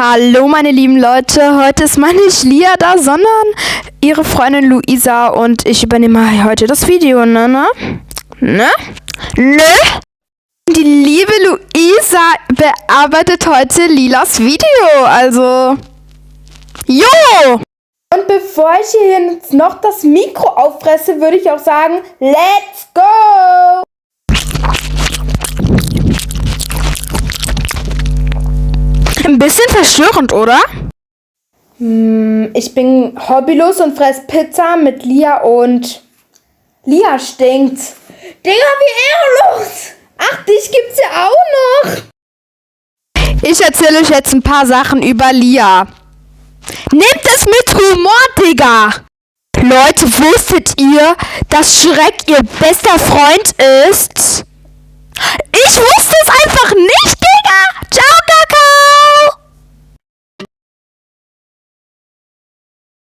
Hallo meine lieben Leute, heute ist mal nicht Lia da, sondern ihre Freundin Luisa und ich übernehme heute das Video, ne? Die liebe Luisa bearbeitet heute Lilas Video, also... Jo! Und bevor ich hier jetzt noch das Mikro auffresse, würde ich auch sagen, let's go! Ein bisschen verstörend, oder? Ich bin hobbylos und fress Pizza mit Lia und... Lia stinkt. Digga, wie ehrenlos! Ach, dich gibt's ja auch noch! Ich erzähle euch jetzt ein paar Sachen über Lia. Nehmt es mit Humor, Digga! Leute, wusstet ihr, dass Shrek ihr bester Freund ist? Ich wusste es einfach nicht, Digga! Ciao!